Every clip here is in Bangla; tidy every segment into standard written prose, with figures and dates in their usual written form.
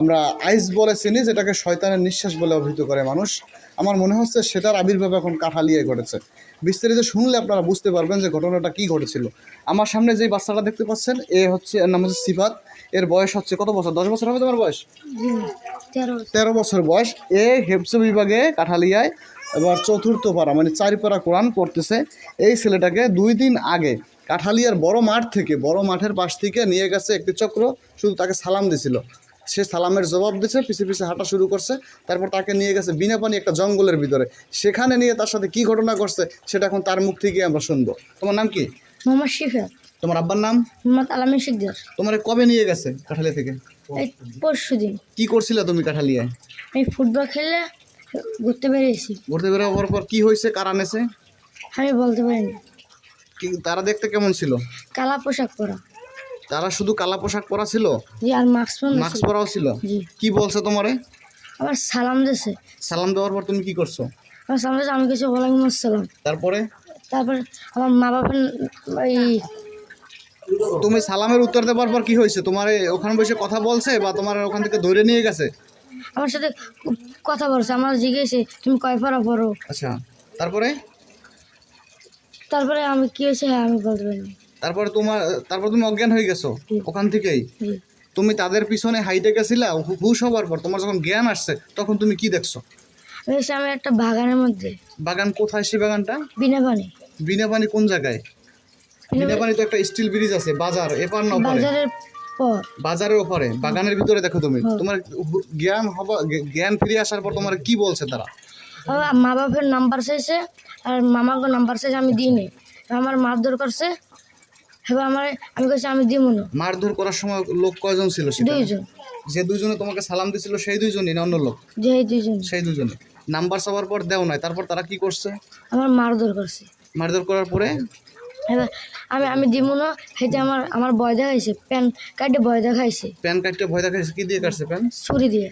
আমরা আইস বলে চিনি, যেটাকে শয়তানের নিঃশ্বাস বলে অভিহিত করে মানুষ। আমার মনে হচ্ছে সেটার আবির্ভাব এখন কাঠালিয়ায় ঘটেছে। বিস্তারিত শুনলে আপনারা বুঝতে পারবেন যে ঘটনাটা কি ঘটেছিল। আমার সামনে যেই বাচ্চাটা দেখতে পাচ্ছেন, এর নাম হচ্ছে সিফাত। এর বয়স হচ্ছে কত বছর? 10 বছর হবে তোমার বয়স? 13 বছর বয়স। এ হেফজ বিভাগে কাঠালিয়ায় এবার চতুর্থ পারা মানে 4 পারা কোরআন পড়তেছে। এই ছেলেটাকে 2 দিন আগে কাঠালিয়ার বড় মাঠের পাশ থেকে নিয়ে গেছে একটি চক্র, শুধু তাকে সালাম দিছিল। সে সালামের জবাব দিচ্ছে, পিছিয়ে পিছিয়ে হাঁটা শুরু করছে। তারপর তাকে নিয়ে গেছে বিনাপানি একটা জঙ্গলের ভিতরে। সেখানে নিয়ে তার সাথে কি ঘটনা করছে সেটা এখন তার মুখ থেকে আমরা শুনবো। তোমার নাম কি? মোহাম্মদ শিফা। তোমার আব্বার নাম? মোহাম্মদ আলামিন শিকদার। তোমার কবে নিয়ে গেছে কাঠালিয়া থেকে? এই পরশুদিন। কি করছিলে তুমি কাঠালিয়ায়? আমি ফুটবল খেলে ঘুরতে বেরিয়েছি। ঘুরতে বেরোবার পর কি হয়েছে, কারা নেছে? আমি বলতে পারিনি। কি তারা দেখতে কেমন ছিল? কালা পোশাক পরা। তারা শুধু কালা পোশাক পরা ছিল? জি, আর মাস্ক পরাও ছিল? জি। কি বলছে তোমারে? আমার সালাম দিয়েছে। সালাম দেওয়ার পর তুমি কি করছো? আমার সালাম দিয়েছে, আমি কিছু ওয়ালাইকুম আসসালাম। তারপরে আমার মা বাবার তুমি সালামের উত্তর দেওয়ার পর কি হয়েছে? তোমার ওখানে বসে কথা বলছে বা তোমার ওখান থেকে ধরে নিয়ে গেছে? আমার সাথে কথা বলছে, আমার জিজ্ঞেসে তুমি কয় পারা পড়ো। আচ্ছা, তারপরে আমি কি হয়েছে আমি বলতে পারিনি। তারপর তুমি অজ্ঞান হয়ে গেছো ওখান থেকেই? জি। তুমি তাদের পিছনে হাইটে গেছিলা, হুশ হবার পর তোমার যখন জ্ঞান আসছে তখন তুমি কি দেখছো? আমি একটা বাগানের মধ্যে। বাগান কোথায় সেই বাগানটা? বিনাপানি। বিনাপানি কোন জায়গায়? বিনাপানি তো একটা স্টিল ব্রিজ আছে, বাজার এপার না ওপারে? বাজারের ওপারে বাগানের ভিতরে দেখো তুমি। তোমার জ্ঞান ফিরে আসার পর তোমার কি বলছে তারা? মা বাবার নাম্বার চাইছে, আর মামাকে নাম্বার চাইছে, আমি দিইনি। আমার মারধর করছে। এবার আমি কইছি আমি দিব না। মারধর করার সময় লোক কয়জন ছিল? 2 জন। যে 2 জনে তোমাকে সালাম দিছিল সেই 2 জনই না অন্য লোক? যে 2 জন। সেই 2 জনে। নাম্বার চাওয়ার পর দেও নাই, তারপর তারা কি করছে? আমার মারধর করছে। মারধর করার পরে এবার আমি দিব না। হেঁটে আমার ভয় দেখাইছে, প্যান কাটে ভয় দেখাইছে। প্যান কাটতে ভয় দেখাইছে? কি দিয়ে কাটছে প্যান? ছুরি দিয়ে।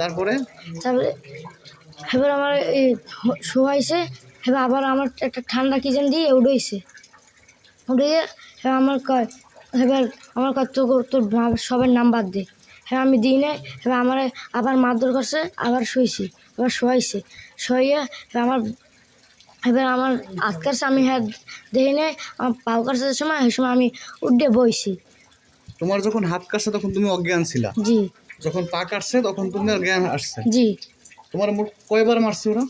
তারপরে এবার আমার এই শোয়াইছে। এবার আবার আমার একটা ঠান্ডা কিচেন দিয়ে উড়াইছে। উড়িয়ে আমার কয় তোর সবার নাম্বার দে। হ্যাঁ, আমি দিই নাই। এবার আমার আবার মারধর করছে, আবার শুয়েছি, এবার শোয়াইছে। শোয়াইয়া এবার আমার হাত কাটছে, আমি হ্যাঁ দেখি নাই। আমার পাও কাটছে সময়, সেই সময় আমি উঠে বইছি। তোমার যখন হাত কাটছে তখন তুমি অজ্ঞান ছিলা? জি। যখন পা কাটছে তখন তুমি জ্ঞান আসছে? জি। তোমার মোট কয়বার মারছে ওরা?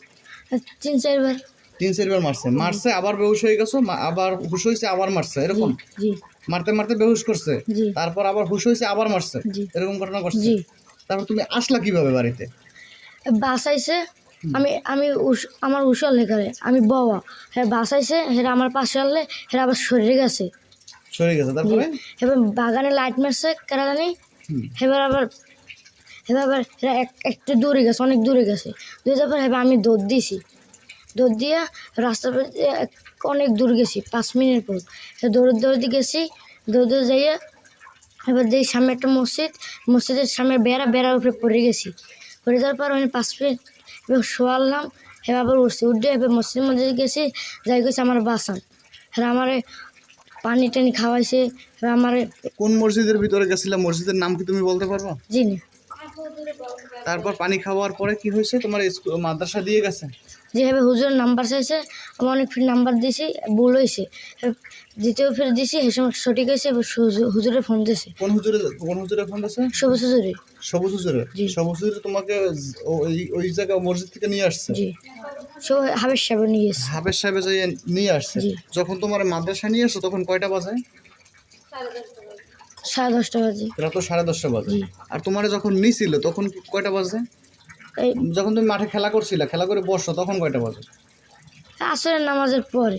3-4 বার। 3-4 বার মারছে, আবার বেহুশ হয়ে গেছো, আবার হুশ হয়েছে, আবার মারছে, এরকম? জি। মারতে মারতে বেহুশ করছে, জি। তারপর আবার হুশ হয়েছে, আবার মারছে, এরকম ঘটনা করছে? জি। তারপর তুমি আসলা কিভাবে বাড়িতে? বাসাইছে। আমি আমার উশাল লেখারে আমি বাবা হ্যাঁ বাসাইছে। হেরা আমার পাশে আনলে হেরা আবার সরে গেছে। তারপরে এবার বাগানে লাইট মারছে কেরা জানি। এবার আবার হেরা একটু দূরে গেছে, অনেক দূরে গেছে। তারপর এবার আমি দৌড় দিয়েছি। দৌড় দিয়ে রাস্তা অনেক দূর গেছি, 5 মিনিট পর দৌড়ে গেছি। দৌড়ে যাইয়া এবার দেখি সামনে একটা মসজিদের সামনে বেড়ার উপরে পড়ে গেছি। পড়ে যাওয়ার পর আমি 5 মিনিট এবার শোয়ালাম। এবার আবার উঠে এবার মসজিদের মধ্যে গেছি, যাই গেছি আমার বাসান। হ্যাঁ, আমার পানি টানি খাওয়াইছে। আমার কোন মসজিদের ভিতরে গেছিলাম? মসজিদের নাম কি তুমি বলতে পারবা? জি না। তারপর পানি খাওয়ার পরে কি হয়েছে? তোমার মাদ্রাসা দিয়ে গেছে? যেভাবে হুজুরের নাম্বার চাইছে, আমি অনেক ফির নাম্বার দিয়েছি, ভুল হয়েছে। দ্বিতীয় ফের দিয়েছি, সে সময় সঠিক হয়েছে। হুজুরে ফোন দিয়েছে। কোন হুজুরে ফোন দিয়েছে? সবুজ হুজুরে। সবুজ হুজুরে তোমাকে ওই জায়গা মসজিদ থেকে নিয়ে আসছে? জি। হাবেশ সাহেব নিয়ে এসছে। হাবেশ সাহেব নিয়ে আসছে। যখন তোমার মাদ্রাসা নিয়ে আসছো তখন কয়টা বাজে? 10:30 বাজে। রাত 10:30 বাজে। আর তোমার যখন নিছিল তখন কয়টা বাজে? যখন তুমি মাঠে খেলা করছিলা, খেলা করে বসো, তখন কয়টা বাজে? আসরের নামাজের পরে।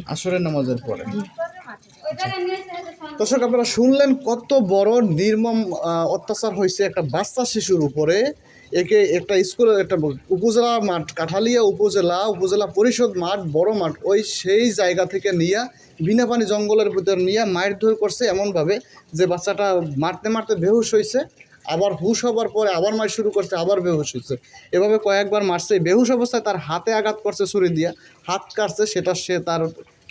দর্শক, আপনারা শুনলেন কত বড় নির্মম অত্যাচার হয়েছে একটা বাচ্চা শিশুর উপরে। একে একটা স্কুলের একটা উপজেলা মাঠ, কাঠালিয়া উপজেলা পরিষদ মাঠ, বড় মাঠ, সেই জায়গা থেকে নিয়ে বিনাপানি জঙ্গলের ভিতর নিয়ে মারধর করছে এমনভাবে যে বাচ্চাটা মারতে মারতে বেহুশ হয়েছে, আবার হুশ হবার পরে আবার মার শুরু করছে, আবার বেহুশ হয়েছে। এভাবে কয়েকবার মারছে। বেহুশ অবস্থায় তার হাতে আঘাত করছে ছুরি দিয়ে, হাত কাটছে, সেটা সে তার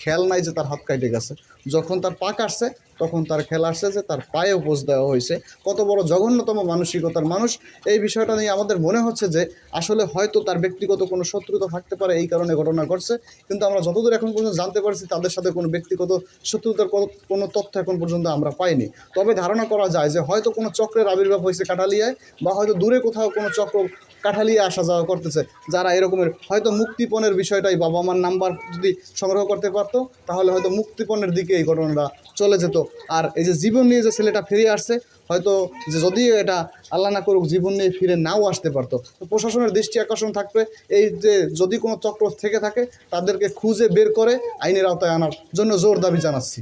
খেয়াল নাই যে তার হাত কাটে গেছে। যখন তার পা কাটছে তখন তার খেলা আসছে যে তার পায়ে উপোস দেওয়া হয়েছে। কত বড় জঘন্যতম মানসিকতার মানুষ। এই বিষয়টা নিয়ে আমাদের মনে হচ্ছে যে আসলে হয়তো তার ব্যক্তিগত কোনো শত্রুতা থাকতে পারে, এই কারণে ঘটনা ঘটছে। কিন্তু আমরা যতদূর এখন পর্যন্ত জানতে পারছি তাদের সাথে কোনো ব্যক্তিগত শত্রুতার কোনো তথ্য এখন পর্যন্ত আমরা পাইনি। তবে ধারণা করা যায় যে হয়তো কোনো চক্রের আবির্ভাব হয়েছে কাঠালিয়ায়, বা হয়তো দূরে কোথাও কোনো চক্র কাঠালিয়া আসা যাওয়া করতেছে, যারা এরকমের হয়তো মুক্তিপণের বিষয়টাই, বাবা মার নাম্বার যদি সংগ্রহ করতে পারতো তাহলে হয়তো মুক্তিপণের দিকে এই ঘটনাটা চলে যেত। আর এই যে জীবন নিয়ে যে ছেলেটা ফিরে আসছে, হয়তো যে যদিও এটা আল্লাহ না করুক জীবন নিয়ে ফিরে নাও আসতে পারতো, তো প্রশাসনের দৃষ্টি আকর্ষণ থাকবে এই যে যদি কোনো চক্র থেকে থাকে তাদেরকে খুঁজে বের করে আইনের আওতায় আনার জন্য জোর দাবি জানাচ্ছি।